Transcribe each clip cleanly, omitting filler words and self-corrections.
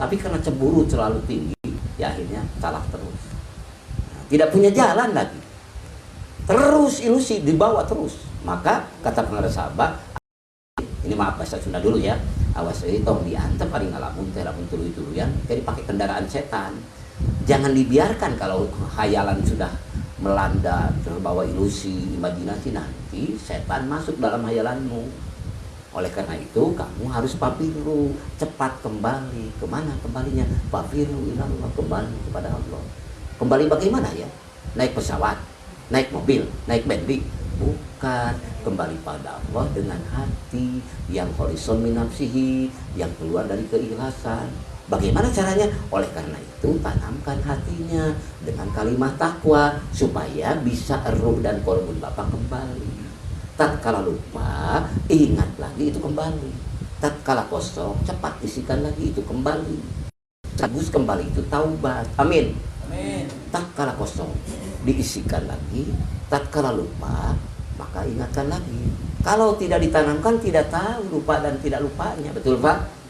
Tapi karena cemburu terlalu tinggi, ya akhirnya salah terus. Nah, tidak punya jalan lagi. Terus ilusi dibawa terus. Maka kata pengarang sahabat, ini maaf bahasa Sunda dulu ya, awas ini tong diantep paling ngalamun telamun tuluy-tuluyan jadi pakai kendaraan setan. Jangan dibiarkan kalau khayalan sudah melanda terbawa ilusi, imajinasi, nanti setan masuk dalam khayalanmu. Oleh karena itu kamu harus pafiru, cepat kembali. Kemana kembalinya? Pafiru ilallah, kembali kepada Allah. Kembali bagaimana ya? Naik pesawat, naik mobil, naik Bentley? Bukan, kembali pada Allah dengan hati yang kholisun min nafsihi, yang keluar dari keikhlasan. Bagaimana caranya? Oleh karena itu tanamkan hatinya dengan kalimat takwa supaya bisa ruh dan qalbun Bapak kembali. Tatkala lupa, ingat lagi itu kembali. Tatkala kosong, cepat isikan lagi itu kembali. Bagus kembali itu taubat. Amin. Amin. Tatkala kosong, diisikan lagi. Tatkala lupa, maka ingatkan lagi. Kalau tidak ditanamkan, tidak tahu lupa dan tidak lupanya. Betul Pak?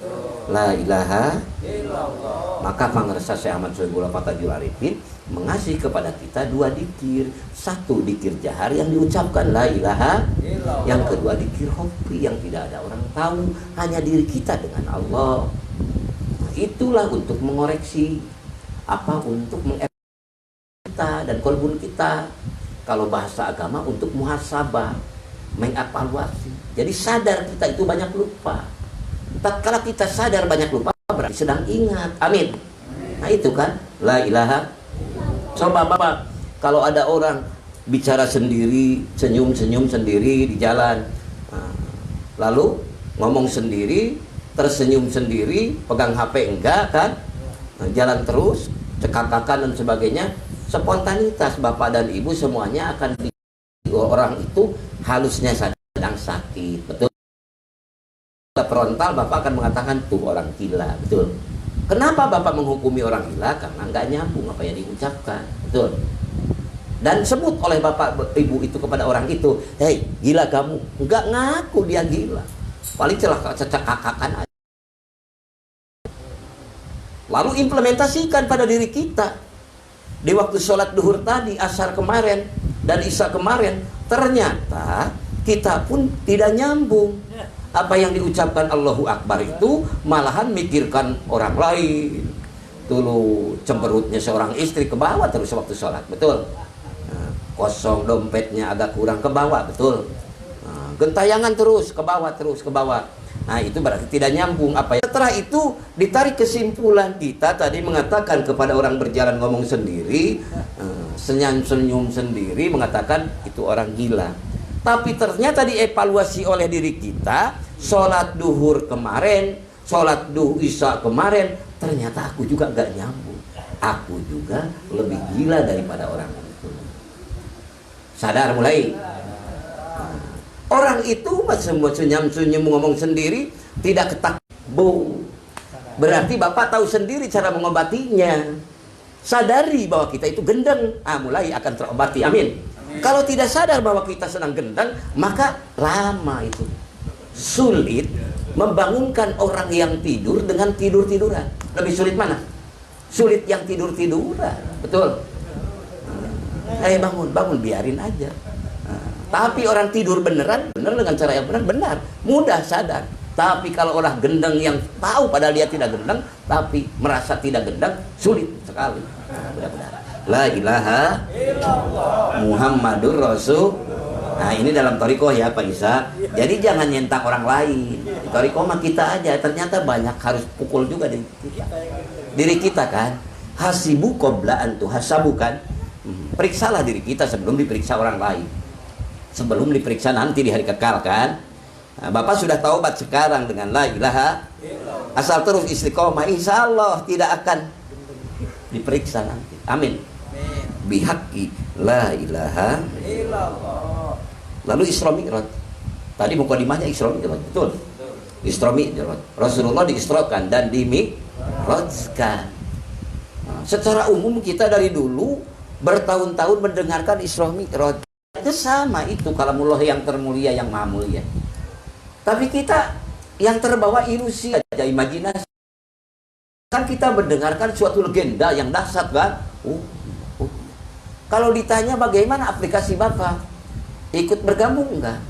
La ilaha illallah. Maka Pangersa Syekh Ahmad Sohibullah Fatajul Arifin mengasih kepada kita dua dikir. Satu dikir jahar yang diucapkan la ilaha illallah. Yang kedua dikir khofi yang tidak ada orang tahu, hanya diri kita dengan Allah. Nah, itulah untuk mengoreksi apa, untuk mengevaluasi kita dan kolbun kita. Kalau bahasa agama untuk muhasabah, mengevaluasi. Jadi sadar kita itu banyak lupa. Tatkala kita sadar banyak lupa, berarti sedang ingat. Amin. Nah itu kan la ilaha. Coba Bapak, kalau ada orang bicara sendiri, senyum-senyum sendiri di jalan, lalu ngomong sendiri, tersenyum sendiri, pegang HP enggak kan, jalan terus, cekak-kakan dan sebagainya, spontanitas Bapak dan Ibu semuanya akan orang itu halusnya sedang sakit. Betul? Frontal Bapak akan mengatakan tuh orang gila. Betul? Kenapa Bapak menghukumi orang gila? Karena nggak nyambung apa yang diucapkan. Betul? Dan sebut oleh Bapak Ibu itu kepada orang itu, hei gila kamu. Nggak ngaku dia gila, paling cekak-kakakan aja. Lalu implementasikan pada diri kita. Di waktu sholat duhur tadi, asar kemarin dan isya kemarin, ternyata kita pun tidak nyambung. Apa yang diucapkan Allahu Akbar itu malahan mikirkan orang lain. Dulu cemberutnya seorang istri ke bawah terus waktu sholat. Betul? Nah, kosong dompetnya agak kurang ke bawah. Betul? Nah, gentayangan terus ke bawah, terus ke bawah. Nah itu berarti tidak nyambung. Apa ya? Setelah itu ditarik kesimpulan, kita tadi mengatakan kepada orang berjalan ngomong sendiri, senyum-senyum sendiri, mengatakan itu orang gila. Tapi ternyata dievaluasi oleh diri kita, sholat duhur kemarin, sholat isya kemarin, ternyata aku juga gak nyambung. Aku juga lebih gila daripada orang itu. Sadar mulai? Orang itu semua senyum-senyum ngomong sendiri, tidak ketakbu. Berarti Bapak tahu sendiri cara mengobatinya. Sadari bahwa kita itu gendeng, mulai akan terobati. Amin. Kalau tidak sadar bahwa kita sedang gendang, maka lama itu sulit membangunkan orang yang tidur dengan tidur-tiduran. Lebih sulit mana? Sulit yang tidur-tiduran. Betul? Bangun, bangun, biarin aja. Tapi orang tidur beneran, bener dengan cara yang benar, benar. Mudah sadar. Tapi kalau orang gendang yang tahu padahal dia tidak gendang, tapi merasa tidak gendang, sulit sekali. Mudah-mudahan. La ilaha illallah Muhammadur Rasul. Nah ini dalam torikoh ya Pak Isa. Jadi jangan nyentak orang lain. Di torikoh mah kita aja. Ternyata banyak harus pukul juga diri kita kan. Hasibu qabla an tuhasabu kan. Periksalah diri kita sebelum diperiksa orang lain. Sebelum diperiksa nanti di hari kekal kan. Nah, Bapak sudah taubat sekarang dengan la ilaha. Asal terus istiqomah, insya Allah tidak akan diperiksa nanti. Amin. Bihaqi la ilaha illallah. Lalu Isra Mi'raj. Tadi mukadimahnya Isra Mi'raj, betul? Isra Mi'raj. Rasulullah diisrakan dan dimi'rajkan. Nah, secara umum kita dari dulu bertahun-tahun mendengarkan Isra Mi'raj. Itu sama itu kalamullah yang termulia, yang maha mulia. Tapi kita yang terbawa ilusi aja, imajinasi. Kan kita mendengarkan suatu legenda yang dahsyat kan? Oh. Kalau ditanya bagaimana aplikasi Bapak, ikut bergabung enggak?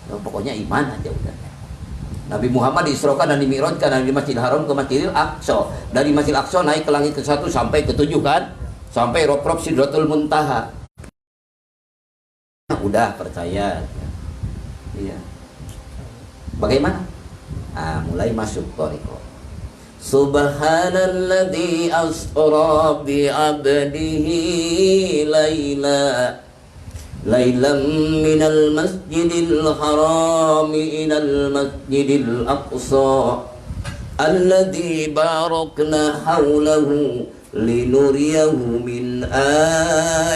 Oh, pokoknya iman aja udah. Nabi Muhammad diisrokan dan dimi'rajkan dari Masjidil Haram ke Masjidil Aqsa. Dari Masjidil Aqsa naik ke langit ke-1 sampai ke-7 kan? Sampai Rob Sidratul Muntaha. Udah percaya. Iya. Bagaimana? Mulai masuk thariqah. Subhanalladzi asra bi 'abdihi lailan minal masjidil harami ilal masjidil aqsa alladzi barakna haulahu linuriyahu min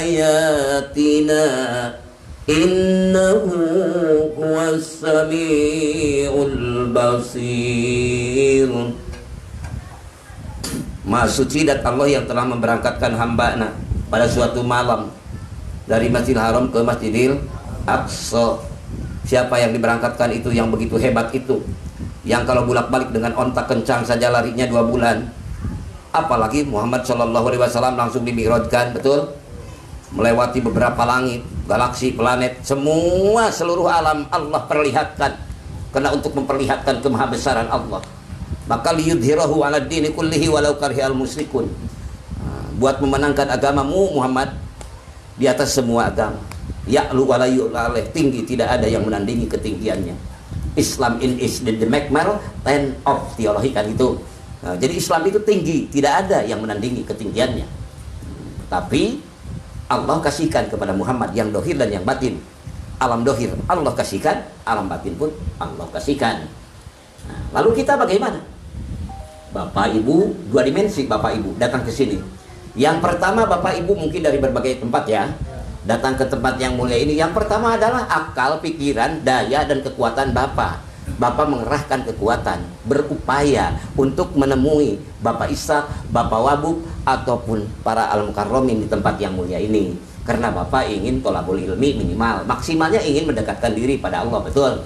ayatina innahu huwas samiul basir. Maha suci dat Allah yang telah memberangkatkan hamba-Nya pada suatu malam dari Masjidil Haram ke Masjidil Aqsa. Siapa yang diberangkatkan itu yang begitu hebat itu, yang kalau bolak-balik dengan onta kencang saja larinya 2 bulan. Apalagi Muhammad SAW langsung dimi'rajkan, betul? Melewati beberapa langit, galaksi, planet, semua seluruh alam Allah perlihatkan. Karena untuk memperlihatkan kemahabesaran Allah. Maka liyudhirahu 'ala dini kullihi walau karihal musyrikun. Buat memenangkan agamamu Muhammad di atas semua agama. Ya'lu wa la yu'la, tinggi, tidak ada yang menandingi ketinggiannya. Islam in is the makmal 10 of teologi kan itu. Jadi Islam itu tinggi, tidak ada yang menandingi ketinggiannya. Tapi Allah kasihkan kepada Muhammad yang dohir dan yang batin. Alam dohir Allah kasihkan, alam batin pun Allah kasihkan. Lalu kita bagaimana? Bapak Ibu, 2 dimensi Bapak Ibu datang ke sini. Yang pertama Bapak Ibu mungkin dari berbagai tempat ya, datang ke tempat yang mulia ini. Yang pertama adalah akal, pikiran, daya dan kekuatan Bapak. Bapak mengerahkan kekuatan, berupaya untuk menemui Bapak Ishak, Bapak Wabub ataupun para al-mukarramin di tempat yang mulia ini. Karena Bapak ingin tolabul ilmi minimal, maksimalnya ingin mendekatkan diri pada Allah, betul?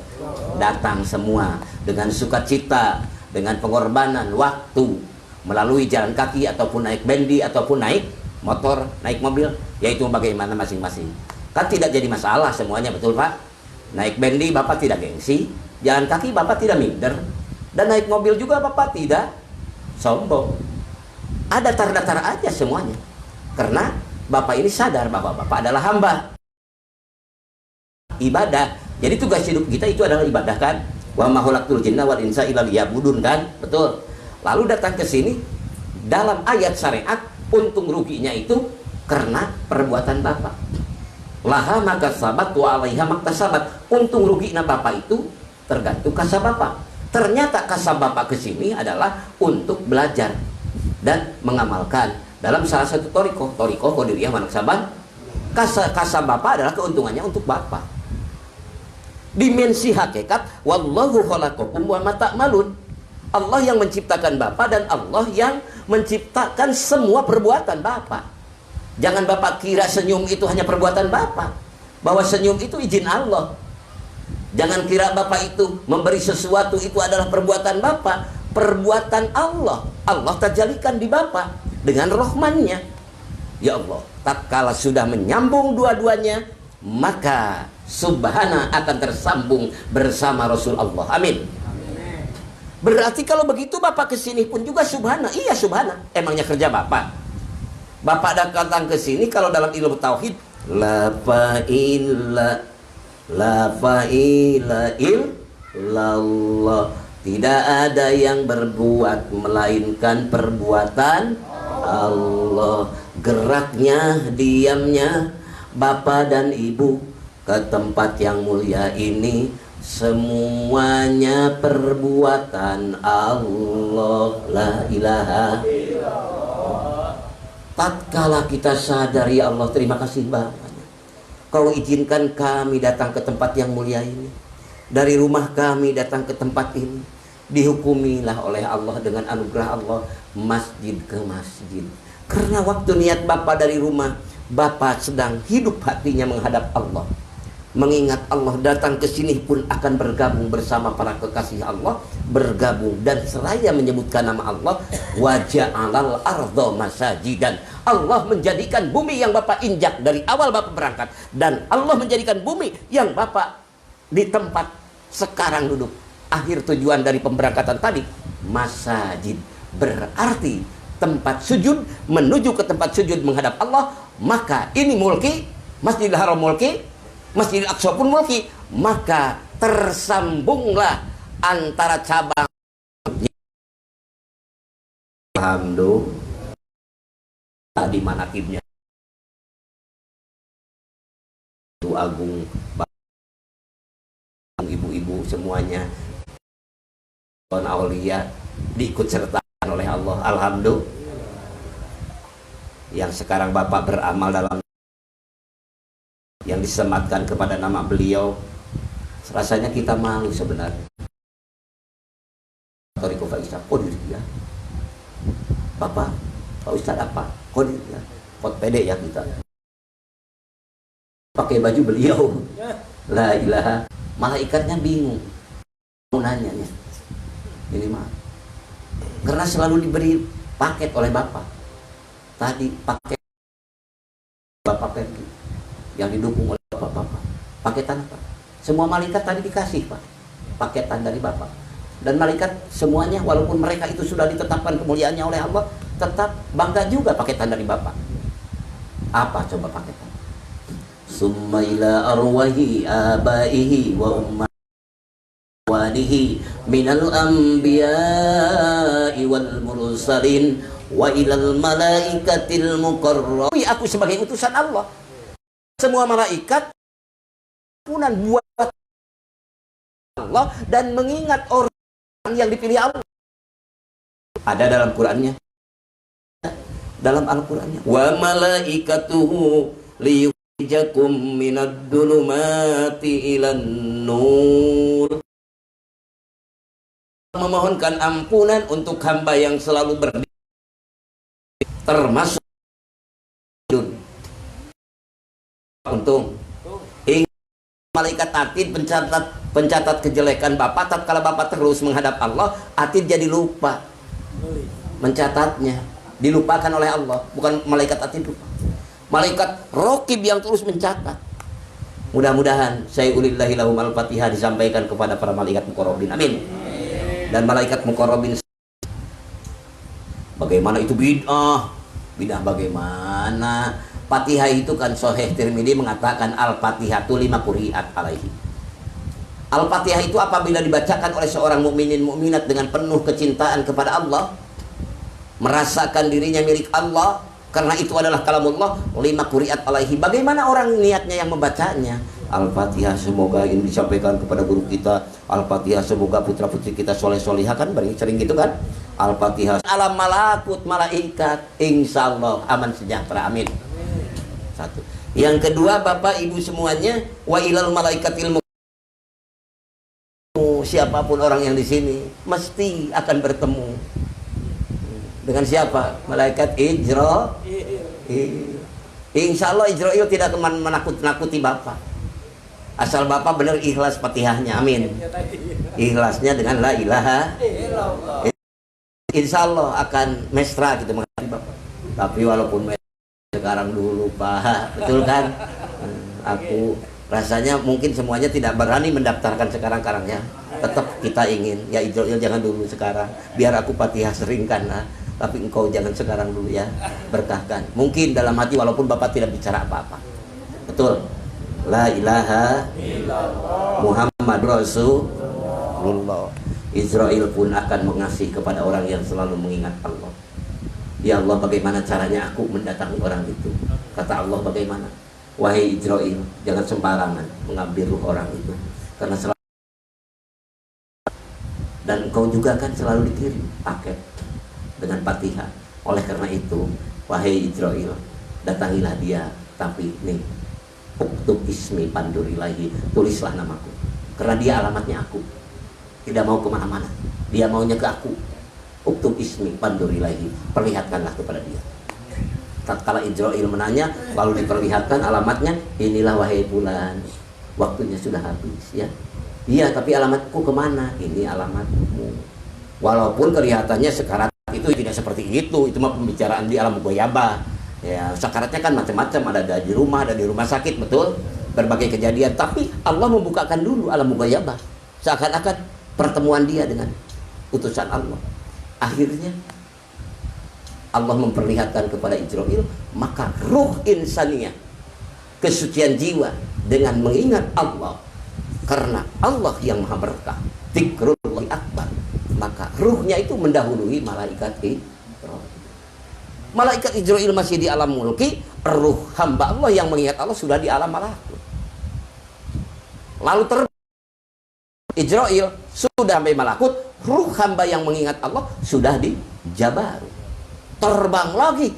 Datang semua dengan sukacita, dengan pengorbanan waktu, melalui jalan kaki ataupun naik bendi ataupun naik motor, naik mobil, yaitu bagaimana masing-masing. Kan tidak jadi masalah semuanya, betul Pak? Naik bendi Bapak tidak gengsi, jalan kaki Bapak tidak minder, dan naik mobil juga Bapak tidak sombong. Ada datar-datar aja semuanya. Karena Bapak ini sadar bahwa Bapak adalah hamba. Ibadah. Jadi tugas hidup kita itu adalah ibadah kan? Wa ma khalaqtul jinna wal insa illa liya'budun kan? Betul. Lalu datang ke sini dalam ayat syariat, untung ruginya itu karena perbuatan Bapak. Laha makasabat wa 'alaiha maktasabat. Untung ruginya Bapak itu tergantung kasab Bapak. Ternyata kasab Bapak ke sini adalah untuk belajar dan mengamalkan dalam salah satu thariqah qadiriyah manaksaban. Kasab Bapak adalah keuntungannya untuk Bapak. Dimensi hakikat, wallahu khalaqakum wa ma ta'malun. Allah yang menciptakan Bapak dan Allah yang menciptakan semua perbuatan Bapak. Jangan Bapak kira senyum itu hanya perbuatan Bapak, bahwa senyum itu izin Allah. Jangan kira Bapak itu memberi sesuatu itu adalah perbuatan Bapak, perbuatan Allah. Allah terjalikan di Bapak dengan rahmannya. Ya Allah, tatkala sudah menyambung dua-duanya, maka subhana akan tersambung bersama Rasul Allah. Amin. Berarti kalau begitu Bapak kesini pun juga subhana. Iya subhana. Emangnya kerja Bapak? Bapak datang ke sini kalau dalam ilmu tauhid la fa'ila illallah. Tidak ada yang berbuat melainkan perbuatan Allah. Geraknya, diamnya Bapak dan Ibu ke tempat yang mulia ini semuanya perbuatan Allah. La ilaha illallah. Tatkala kita sadar, ya Allah terima kasih banyak, Kau izinkan kami datang ke tempat yang mulia ini. Dari rumah kami datang ke tempat ini, dihukumilah oleh Allah dengan anugerah Allah masjid ke masjid. Karena waktu niat Bapak dari rumah, Bapak sedang hidup hatinya menghadap Allah. mengingat Allah, datang ke sini pun akan bergabung bersama para kekasih Allah, bergabung dan seraya menyebutkan nama Allah. Wa ja'alal ardha masajidan. Allah menjadikan bumi yang Bapak injak dari awal Bapak berangkat, dan Allah menjadikan bumi yang Bapak di tempat sekarang duduk. Akhir tujuan dari pemberangkatan tadi masajid, berarti tempat sujud, menuju ke tempat sujud menghadap Allah. Maka ini mulki, Masjidil Haram mulki, Masjidil Aqsa pun mulki, maka tersambunglah antara cabang. Alhamdulillah, tadi manakibnya itu agung, ibu-ibu semuanya, aulia diikut sertakan oleh Allah. Alhamdulillah, yang sekarang Bapak beramal dalam yang disematkan kepada nama beliau, rasanya kita malu sebenarnya. Toriko Faisal, oh diri ya, Bapak, Pak Ustadz apa? Kok diri ya, pot pede ya kita, pakai baju beliau. La ilaha, malaikatnya bingung, mau nanya nih, ini mah, karena selalu diberi paket oleh Bapak. Tadi paket Bapak pergi, yang didukung oleh Bapak-Bapak. Paketan apa? Semua malaikat tadi dikasih Pak, paketan dari Bapak. Dan malaikat semuanya, walaupun mereka itu sudah ditetapkan kemuliaannya oleh Allah, tetap bangga juga paketan dari Bapak. Apa coba paketan? Summa ila arwahi abaihi wa ummatihi minal anbiya'i wal mursalin wa ilal malaikatil muqarrabin. Aku sebagai utusan Allah. Semua malaikat punan buat Allah dan mengingat orang yang dipilih Allah. Ada dalam Qur'annya. Dalam Al-Qur'annya. Wa malaikatuhu liyukhrijakum minad dhulumati ilan nur. Memohonkan ampunan untuk hamba yang selalu berdiri, termasuk untung. Malaikat atid pencatat kejelekan Bapak. Tatkala Bapak terus menghadap Allah, atid jadi lupa mencatatnya, dilupakan oleh Allah. Bukan malaikat atid lupa, malaikat rokib yang terus mencatat. Mudah-mudahan saya ulillahi lahum al-fatihah disampaikan kepada para malaikat muqarrabin, amin. Dan malaikat muqarrabin, bagaimana itu bid'ah? Bid'ah bagaimana? Fatihah itu kan Sahih Tirmidzi mengatakan Al-Fatihatu lima quri'at alaihi. Al-Fatihah itu apabila dibacakan oleh seorang mukminin mukminat dengan penuh kecintaan kepada Allah, merasakan dirinya milik Allah, karena itu adalah kalamullah, lima quri'at alaihi. Bagaimana orang niatnya yang membacanya? Al-Fatihah semoga ini disampaikan kepada guru kita. Al-Fatihah semoga putra-putri kita soleh-solihah, kan sering gitu kan? Al-Fatihah alam malakut malaikat, insyaallah aman sejahtera, amin. Satu. Yang kedua, Bapak Ibu semuanya, wa ilal malaikatil siapapun orang yang di sini mesti akan bertemu dengan siapa? Malaikat Ijra. Insya Allah Ijrail tidak akan menakut-nakuti Bapak, asal Bapak benar ikhlas Fatihahnya, amin. Ikhlasnya dengan la ilaha illallah, insya Allah akan mesra gitu menghadapi Bapak. Tapi walaupun sekarang dulu Pak, betul kan? Aku rasanya mungkin semuanya tidak berani mendaftarkan sekarang ya. Tetap kita ingin ya Ijrail jangan dulu sekarang, biar aku Fatihah seringkan lah. Tapi engkau jangan sekarang dulu ya, berkahkan. Mungkin dalam hati walaupun Bapak tidak bicara apa-apa. Betul. La ilaha illallah Muhammad Rasulullah. Ijrail pun akan mengasihi kepada orang yang selalu mengingat Allah. Ya Allah, bagaimana caranya aku mendatangi orang itu? Kata Allah, bagaimana? Wahai Ijrail, jangan sembarangan mengambil ruh orang itu, karena selalu, dan kau juga kan selalu dikirim paket dengan Fatihah. Oleh karena itu, wahai Ijrail, datangilah dia, tapi nih, uktub ismi pandurilahi, tulislah namaku, karena dia alamatnya aku, tidak mau kemana-mana, dia maunya ke aku. Uktub ismi pandurilahi, perlihatkanlah kepada dia. Tatkala Ijrail menanya, lalu diperlihatkan alamatnya, inilah wahai fulan. waktunya sudah habis ya. Iya, tapi alamatku kemana? Ini alamatmu. Walaupun kelihatannya sekarat itu tidak seperti itu mah pembicaraan di alam goyabah. Ya, sakaratnya kan macam-macam, ada di rumah, ada di rumah sakit, betul? Berbagai kejadian, tapi Allah membukakan dulu alam goyabah. Seakan-akan pertemuan dia dengan utusan Allah. Akhirnya Allah memperlihatkan kepada Israil, maka ruh insaniyah, kesucian jiwa dengan mengingat Allah, karena Allah yang maha berkah, zikrullah akbar, maka ruhnya itu mendahului malaikat Israil. Malaikat Israil masih di alam mulki, ruh hamba Allah yang mengingat Allah sudah di alam malakut. Lalu Israil sudah sampai malakut, ruh hamba yang mengingat Allah sudah di Jabarut. Terbang lagi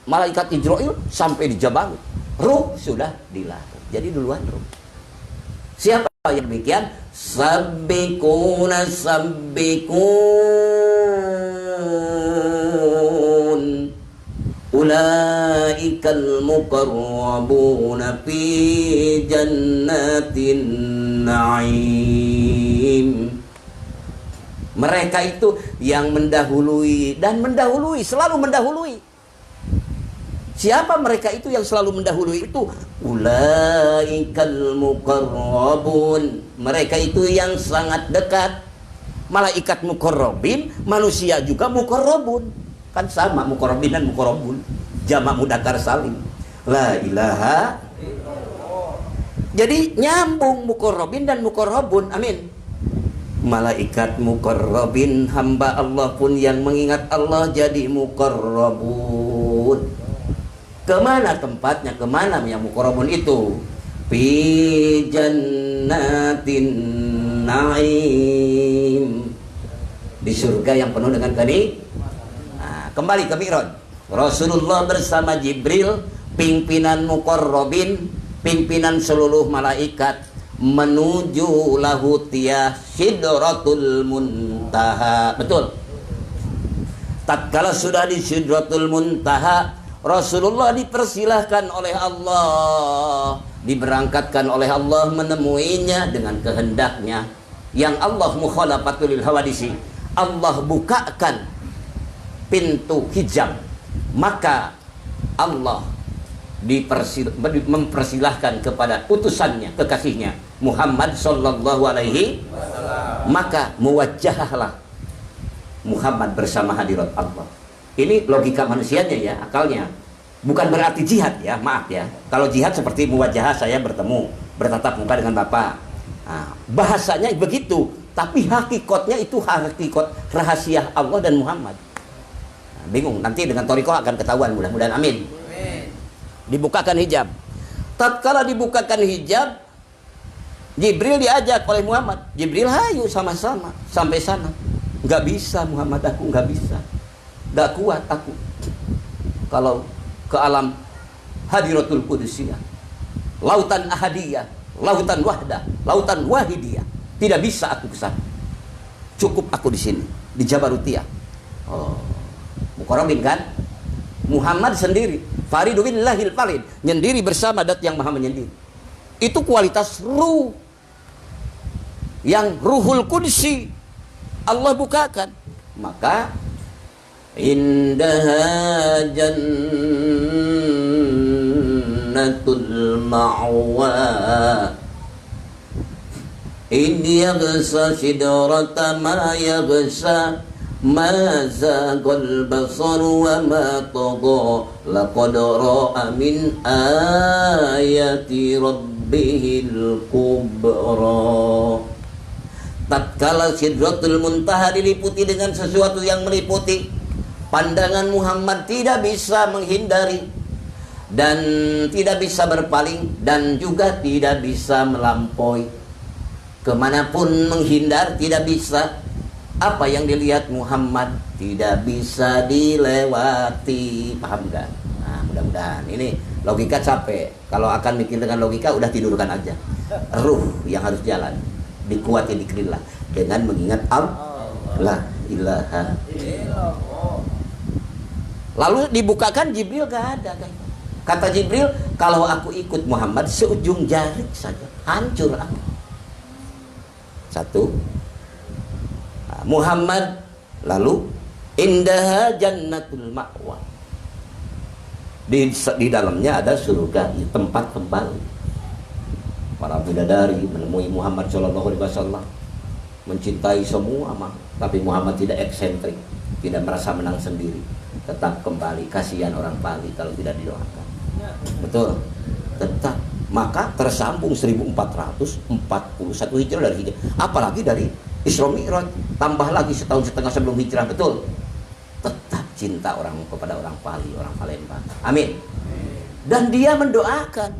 malaikat Israil sampai di Jabarut, ruh sudah di lahir. Jadi duluan ruh. Siapa yang demikian? Sabbikuna sabbikun, ulaikal muqarrabuna fi jannatin na'im. Mereka itu yang mendahului dan mendahului, selalu mendahului. Siapa mereka itu yang selalu mendahului itu? Ulaikal muqarrabun. Mereka itu yang sangat dekat. Malaikat muqarrabin, manusia juga muqarrabun. Kan sama muqarrabin dan muqarrabun. Jamak mudzakkar salim. La ilaha. Jadi nyambung muqarrabin dan muqarrabun. Amin. Malaikat muqarrabin, hamba Allah pun yang mengingat Allah jadi muqarrabun. Kemana tempatnya? Kemana yang muqarrabun itu? Fi jannatin na'im, di surga yang penuh dengan kenikmatan. Nah, kembali ke Mi'raj. Rasulullah bersama Jibril, pimpinan muqarrabin, pimpinan seluruh malaikat, menuju lahutiyah Sidratul Muntaha. Betul. Tatkala sudah di Sidratul Muntaha, Rasulullah dipersilahkan oleh Allah, diberangkatkan oleh Allah menemuinya dengan kehendaknya yang Allah mukhalafatul hawadisi. Allah bukakan pintu hijab, maka Allah mempersilahkan kepada utusannya, kekasihnya Muhammad sallallahu alaihi wasallam, maka muwajjahlah Muhammad bersama hadirat Allah. Ini logika manusianya ya, akalnya. Bukan berarti jihad ya, maaf ya. Kalau jihad seperti muwajjah, saya bertemu, bertatap muka dengan Bapak. Nah, bahasanya begitu, tapi hakikatnya itu hakikat rahasia Allah dan Muhammad. Nah, bingung, nanti dengan thariqah akan ketahuan, mudah-mudahan, amin. Dibukakan hijab. Tatkala dibukakan hijab, Jibril diajak oleh Muhammad. Jibril, hayu sama-sama sampai sana. Nggak bisa Muhammad, aku nggak bisa. Nggak kuat aku. Kalau ke alam hadiratul qudusiyah, lautan ahadiyah, lautan wahdah, lautan wahidiyah, tidak bisa aku ke sana. Cukup aku di sini, di Jabarutiyah. Oh, muqarrabin kan? Muhammad sendiri, Faridu billahil farid, nyendiri bersama Dat yang maha menyendiri. Itu kualitas ruh yang ruhul qudsi Allah bukakan. Maka indaha jannatul ma'wa id yaghsa sidrata ma yaghsa ma zaqal basar wa ma tagha laqad ra'a min ayati rabbihil kubra. Tatkala Sidratul Muntaha diliputi dengan sesuatu yang meliputi, pandangan Muhammad tidak bisa menghindari dan tidak bisa berpaling dan juga tidak bisa melampaui. Kemanapun menghindar tidak bisa. Apa yang dilihat Muhammad tidak bisa dilewati. Paham gak? Nah, mudah-mudahan. Ini logika capek. Kalau akan mikir dengan logika, udah tidurkan aja. Ruh yang harus jalan. Dikuati dikrillah dengan mengingat Allah. Ilaha. Lalu dibukakan, Jibril gak ada kan? Kata Jibril, kalau aku ikut Muhammad seujung jari saja. hancur amal. Satu, Muhammad, lalu indaha jannatul ma'wa, di dalamnya ada surga, tempat kembali. Para bidadari menemui Muhammad Shallallahu Alaihi Wasallam, mencintai semua, tapi Muhammad tidak eksentrik, tidak merasa menang sendiri, tetap kembali. Kasihan orang Bali kalau tidak didoakan. Betul, tetap. Maka tersambung 1441 hijrah dari hijrah, apalagi dari Isra Mi'raj, tambah lagi setahun setengah sebelum hijrah. Betul, tetap cinta orang kepada orang Bali, orang Palembang. Amin. Dan dia mendoakan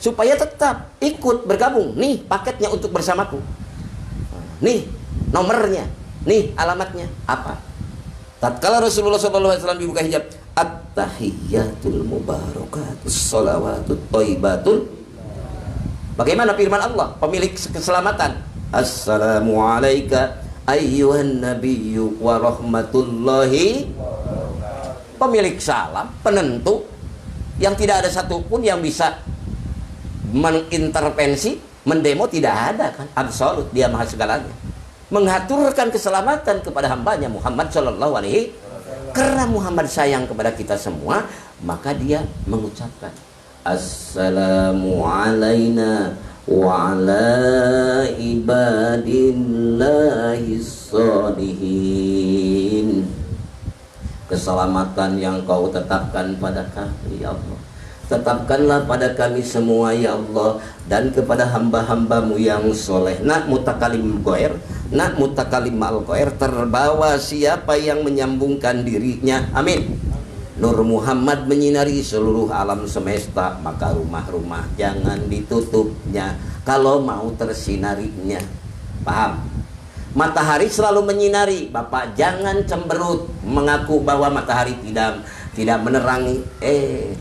supaya tetap ikut bergabung. Nih paketnya untuk bersamaku, nih nomornya, nih alamatnya apa. Tatkala Rasulullah SAW dibuka hijab, at-tahiyyatul mubarakatus shalawatut thayyibatul. Bagaimana firman Allah, pemilik keselamatan? Assalamu alayka ayyuhan nabiyyu wa rahmatullahi. Pemilik salam, penentu, yang tidak ada satupun yang bisa mengintervensi, mendemo, tidak ada kan, absolut, dia maha segalanya. Mengaturkan keselamatan kepada hambanya Muhammad Shallallahu Alaihi. Karena Muhammad sayang kepada kita semua, maka dia mengucapkan Assalamu alaina wa ala ibadillahis sholihin. Keselamatan yang kau tetapkan pada kami ya Allah, tetapkanlah pada kami semua ya Allah, dan kepada hamba-hambamu yang soleh. Nak mutakalim goer, nak mutakalim al goer, terbawa siapa yang menyambungkan dirinya. Amin. Nur Muhammad menyinari seluruh alam semesta, maka rumah-rumah jangan ditutupnya kalau mau tersinarinya. Paham? Matahari selalu menyinari, Bapak jangan cemberut mengaku bahwa matahari tidak menerangi.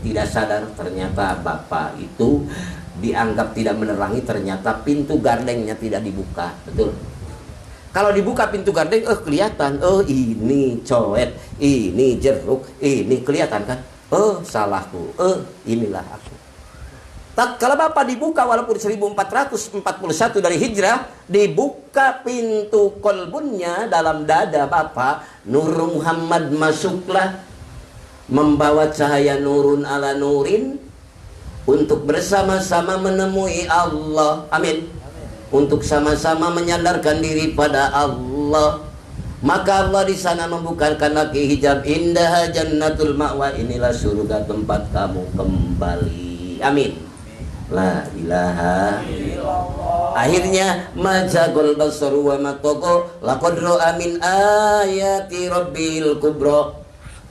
Tidak sadar ternyata Bapak itu dianggap tidak menerangi, ternyata pintu gardengnya tidak dibuka. Betul. Kalau dibuka pintu gardeng, kelihatan, ini coet, ini jeruk, ini kelihatan kan? Salahku, inilah aku. Kalau Bapak dibuka walaupun 1441 dari hijrah, dibuka pintu kolbunnya dalam dada Bapak, Nur Muhammad masuklah, membawa cahaya nurun ala nurin, untuk bersama-sama menemui Allah. Amin. Untuk sama-sama menyandarkan diri pada Allah. Maka Allah di sana membukakan lagi hijab, indah jannatul ma'wa, inilah surga tempat kamu kembali. Amin. La ilaha illallah. Akhirnya majagol basaru wa matogo laqad ra'a min ayati rabbil kubra.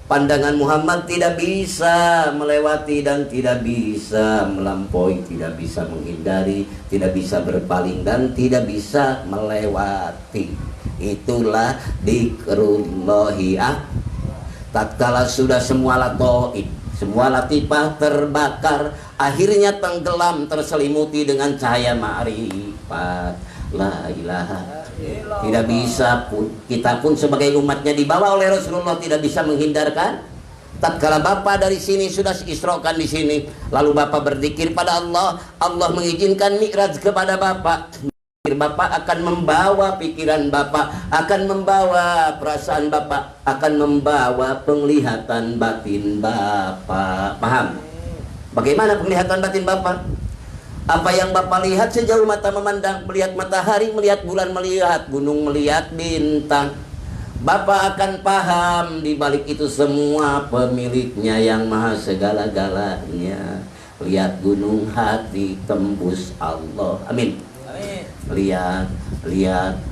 Pandangan Muhammad tidak bisa melewati dan tidak bisa melampaui, tidak bisa menghindari, tidak bisa berpaling dan tidak bisa melewati. Itulah dzikrullahi. Tatkala sudah semua latoib, semua latifah terbakar, akhirnya tenggelam terselimuti dengan cahaya ma'rifat. La ilaha. Tidak bisa pun, kita pun sebagai umatnya dibawa oleh Rasulullah tidak bisa menghindarkan. Tatkala Bapak dari sini sudah isrokan di sini, lalu Bapak berzikir pada Allah, Allah mengizinkan mi'raj kepada Bapak. Bapak akan membawa pikiran Bapak, akan membawa perasaan Bapak, akan membawa penglihatan batin Bapak. Paham? Bagaimana penglihatan batin Bapak? Apa yang Bapak lihat sejauh mata memandang, melihat matahari, melihat bulan, melihat gunung, melihat bintang. Bapak akan paham di balik itu semua pemiliknya yang maha segala-galanya. Lihat gunung, hati tembus Allah. Amin. Lihat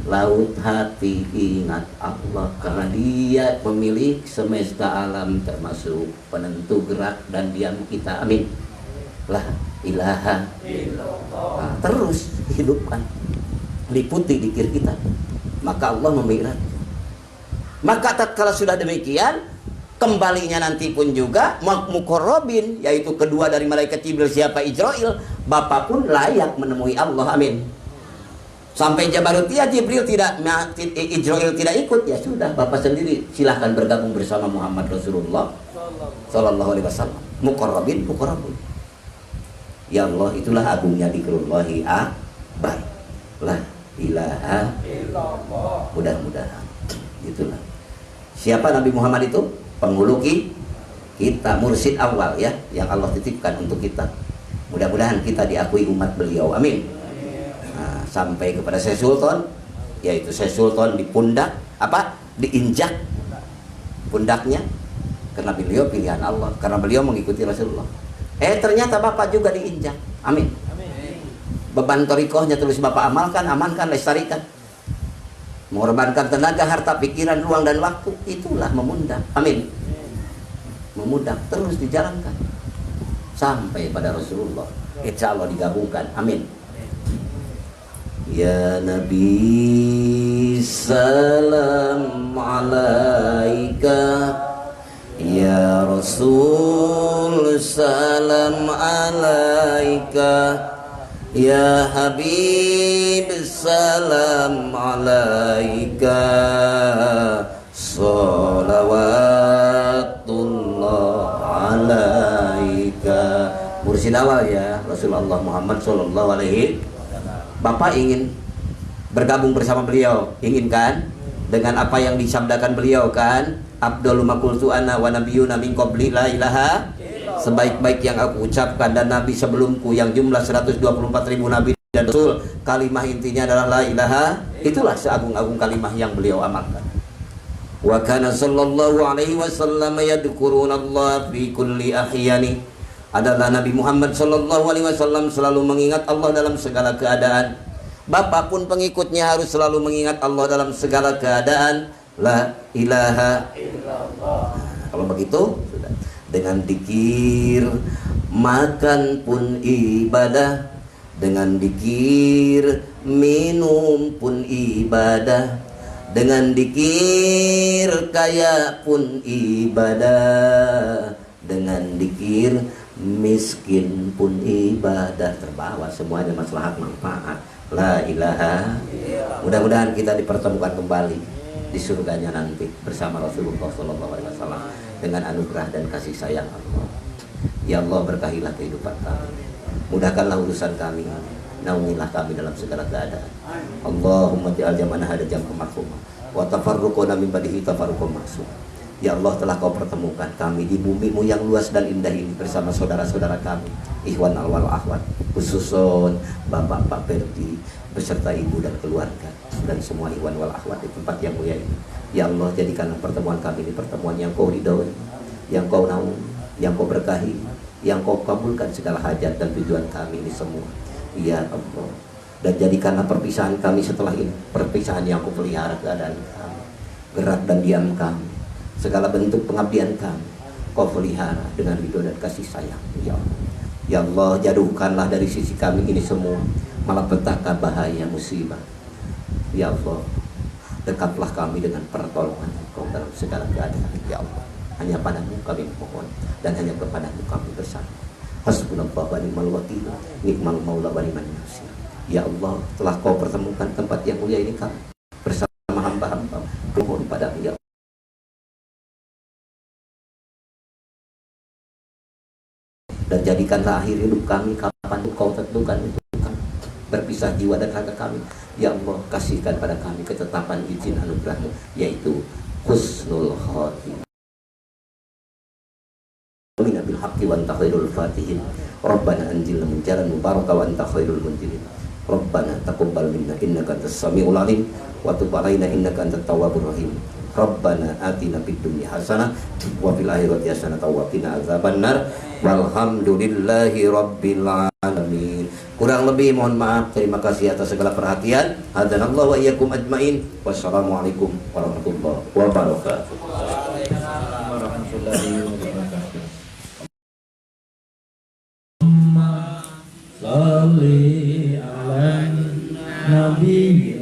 laut, hati ingat Allah, karena dia pemilik semesta alam termasuk penentu gerak dan diam kita. Amin. La ilaha illallah. Terus hidupkan, liputi dikir kita, maka Allah memirat. Maka tatkala sudah demikian, kembalinya nanti pun juga muqarrabin, yaitu kedua dari malaikat Jibril, siapa? Israil. Bapak pun layak menemui Allah. Amin. Sampai Jabarutiyah Jibril tidak, Israil tidak ikut, ya sudah, Bapak sendiri silahkan bergabung bersama Muhammad Rasulullah Sallallahu Alaihi Wasallam. Muqarrabin. Ya Allah, itulah agungnya dzikrullahi akbar. La ilaha illallah. Mudah-mudahan itulah. Siapa Nabi Muhammad itu? Penghulu kita, mursyid awal ya, yang Allah titipkan untuk kita. Mudah-mudahan kita diakui umat beliau. Amin. Nah, sampai kepada Syekh Sultan, yaitu Syekh Sultan di pundak apa? Diinjak pundaknya, karena beliau pilihan Allah, karena beliau mengikuti Rasulullah. Ternyata Bapak juga diinjak. Amin. Beban torikohnya terus Bapak amalkan, amankan, lestarikan. Mengorbankan tenaga, harta, pikiran, ruang dan waktu, itulah memundak. Amin. Memundak terus dijalankan sampai pada Rasulullah. Insya Allah digabungkan. Amin. Ya Nabi salam alaika, ya Rasul salam alaika, ya Habib salam alaika, salawatullah alaika. Mursyid awal ya Rasulullah Muhammad sallallahu alaihi. Bapak ingin bergabung bersama beliau, ingin kan? Dengan apa yang disabdakan beliau kan? Abdul makultu ana wa nabiyuna min qabli la ilaha, sebaik-baik yang aku ucapkan dan nabi sebelumku yang jumlah 124.000 nabi dan rasul, kalimah intinya adalah la ilaha. Itulah seagung-agung kalimah yang beliau amalkan. Wa kana sallallahu alaihi wasallam yadhkurunallah fi kulli ahyani. Adalah Nabi Muhammad sallallahu alaihi wasallam selalu mengingat Allah dalam segala keadaan. Bapak pun pengikutnya harus selalu mengingat Allah dalam segala keadaan. La ilaha illallah. Kalau begitu sudah. Dengan dikir makan pun ibadah, dengan dikir minum pun ibadah, dengan dikir kaya pun ibadah, dengan dikir miskin pun ibadah. Terbawa semuanya maslahat manfaat. La ilaha. Mudah-mudahan kita dipertemukan kembali di surganya nanti bersama Rasulullah SAW dengan anugerah dan kasih sayang Allah. Ya Allah, berkahilah kehidupan kami, mudahkanlah urusan kami, naungilah kami dalam segala keadaan. Allahumma ja'al jamana hada jam kemarhumah wa tafarruquna min ba'dihi tafarruqum maksum. Ya Allah, telah kau pertemukan kami di bumi-Mu yang luas dan indah ini bersama saudara-saudara kami, ikhwan al-wal akhwat, khususon Bapak Pak Perdi beserta ibu dan keluarga dan semua ikhwan wal akhwat di tempat yang mulia ini. Ya Allah, jadikanlah pertemuan kami ini pertemuan yang kau ridhoi, yang kau naungi, yang kau berkahi, yang kau kabulkan segala hajat dan tujuan kami ini semua. Ya Allah, dan jadikanlah perpisahan kami setelah ini perpisahan yang kau pelihara keadaan kami, gerak dan diam kami, segala bentuk pengabdian kami kau pelihara dengan ridho dan kasih sayang. Ya Allah, ya Allah, jauhkanlah dari sisi kami ini semua malapetaka, bahaya, musibah. Ya Allah, dekatlah kami dengan pertolongan Engkau dalam segala keadaan. Ya Allah, hanya padamu kami mohon dan hanya kepadamu kami bersandar. Hasbunallah wa ni'mal wakil, ni'mal maula wa ni'man nasir. Ya Allah, telah kau pertemukan tempat yang mulia ini kami bersama hamba-hamba, mohon padamu ya Allah. Dan jadikanlah akhir hidup kami kapan kau tentukan untuk kami berpisah jiwa dan raga kami. Ya Allah, kasihkan pada kami ketetapan izin anugerah-Mu, yaitu husnul khotimah. Amin bil haqqi wa anta khairul fatihin. Rabbana anzilna munjalan mubaraka wa anta khairul munzilin. Rabbana taqabbal minna innaka antas samiul alim wa tub alaina innaka antat tawwabur rahim. Rabbana atina fid dunya hasanah wa fil akhirati hasanah wa qina azabannar. Walhamdulillahi rabbil alamin. Kurang lebih mohon maaf. Terima kasih atas segala perhatian. Hadanallahu wa iyyakum ajmain. Wassalamualaikum warahmatullahi wabarakatuh. Salli ala nabi